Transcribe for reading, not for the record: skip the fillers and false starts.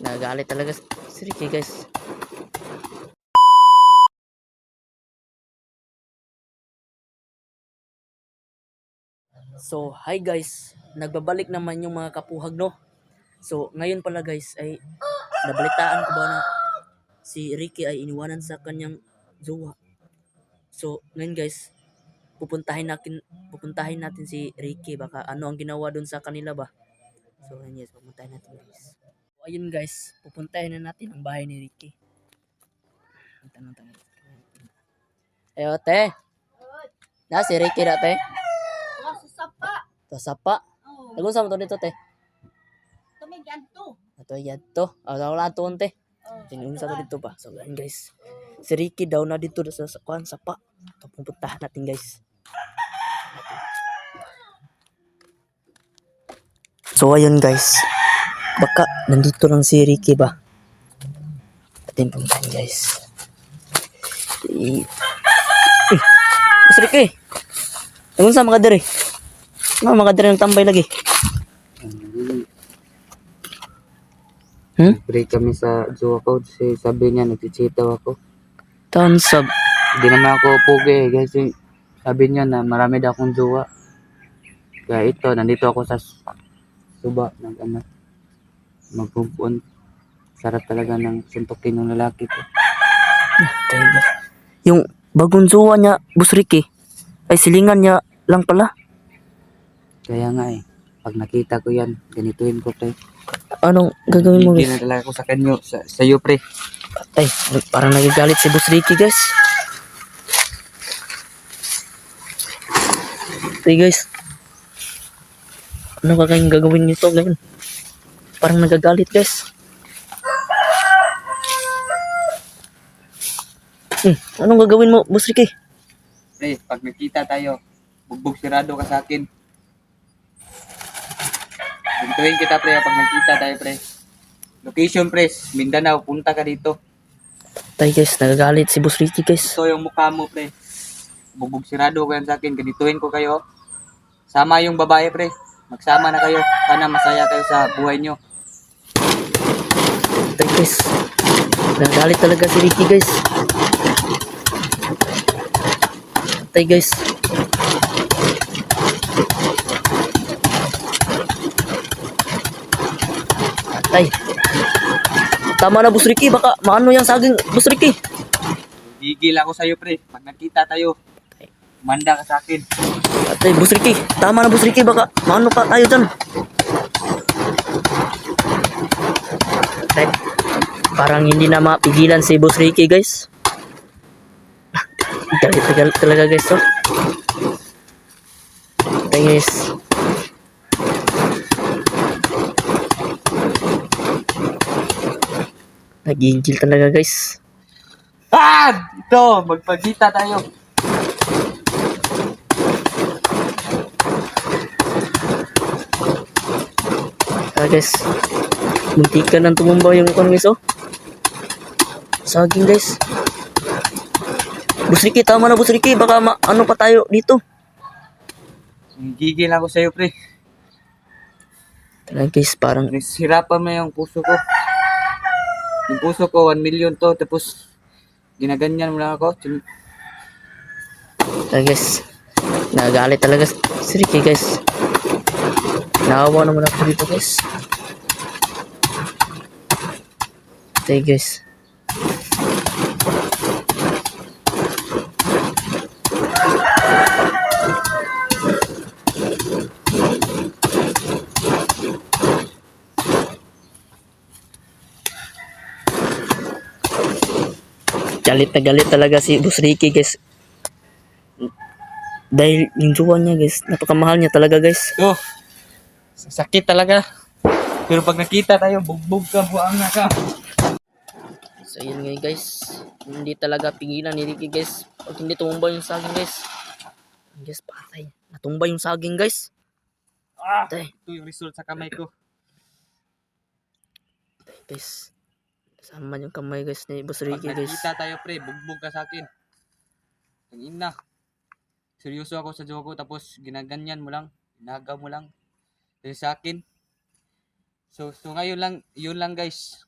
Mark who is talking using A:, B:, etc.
A: Nagagalit talaga si Ricky, guys. So, hi guys. Nagbabalik naman yung mga kapuhag, no? So, ngayon pala guys ay nabalitaan ko ba na si Ricky ay iniwanan sa kanyang jowa. So, ngayon guys, pupuntahin natin si Ricky, baka ano ang ginawa doon sa kanila ba. So, ngayon guys, pupuntahin natin guys. So, ayun guys, pupuntahin na natin ang bahay ni Ricky. Tanong. Te. Na si Ricky na, te. Sa sapa. Nagunsa mo to dito, te? Ato yadto. Wala to te. Tinunsa to dito ba? So, ayun guys. Si Ricky daw na dito sa sapa. Ito, pupuntahan natin guys. So, ayun guys. Baka nandito lang si Ricky ba? Atin pumuntahan guys. Mas Ricky. Nagunsa mga dere? Mga dere ng tambay lagi.
B: Break kami sa jowa ko kasi sabi niya nagchichitaw ako.
A: Tansab.
B: Hindi naman ako pugi kasi sabi niya na marami daw akong jowa. Kaya ito, nandito ako sa suba ng magpupun. Sarap talaga ng suntukin ng lalaki ko.
A: Yung bagong jowa niya, Boss Ricky, ay silingan niya lang pala.
B: Kaya nga pag nakita ko yan, ganituin ko pre.
A: Anong gagawin mo
B: Hindi
A: guys?
B: na talaga ako sa kanyo, sa iyo pre.
A: Ay, parang nagagalit si Boss Ricky guys. Hey guys. Ano kayang gagawin nito ngayon? Parang nagagalit guys. Anong gagawin mo, Boss Ricky?
B: Pre, pag nakita tayo, bugbog sirado ka sa akin. Ganituin kita pre, pag nakita tayo pre. Location pre, Mindanao, punta ka dito.
A: Tay guys, nagagalit si Boss Ricky guys.
B: Ito yung mukha mo pre. Bugbog sirado ka yan sa akin, ganituin ko kayo. Sama yung babae pre, magsama na kayo. Sana masaya kayo sa buhay nyo.
A: Tay guys, nagagalit talaga si Ricky guys. Tay guys. Tay. Tama na Boss Ricky, baka maano yung saging Boss Ricky.
B: Gigil ako sa'yo pre, pag nakita tayo, manda ka sa akin.
A: Tay Boss Ricky, tama na Boss Ricky, baka maano pa tayo dyan. Tay, parang hindi na mapigilan si Boss Ricky guys. Galit talaga guys oh. Tay guys. Nagigil talaga guys.
B: Ito, magpagkita tayo.
A: Guys, muntikan nang tumumba yung guys oh. Saging guys. Boss Ricky, tama na Boss Ricky, baka ano pa tayo dito.
B: Gigil ako sa'yo pre.
A: Talaga guys, parang
B: Nagsirapan mo yung puso ko. Yung puso ko, 1 million to, tapos ginaganyan mo lang ako.
A: talaga guys, nagagalit talaga si Ricky guys. Naawa naman ako dito guys. Okay guys. Galit na galit talaga si Boss Ricky guys. Dahil yung jowa niya guys, napakamahal niya talaga guys.
B: Oh, sakit talaga. Pero pag nakita tayo, bugbog ka, buang na ka.
A: So yun nga guys, hindi talaga pigilan ni Ricky guys. Pag hindi tumumba yung saging guys. Guys, patay. Natumba yung saging guys. Patay.
B: Ito yung result sa kamay ko.
A: Guys, sama yung kamay guys ni Boss
B: Pag
A: Ricky guys.
B: nakita tayo pre, bugbog ka sa akin. Ang ina. Seryoso ako sa jowa ko, tapos ginaganyan mo lang, inagaw mo lang. Dahil sa akin. So ngayon lang, yun lang guys.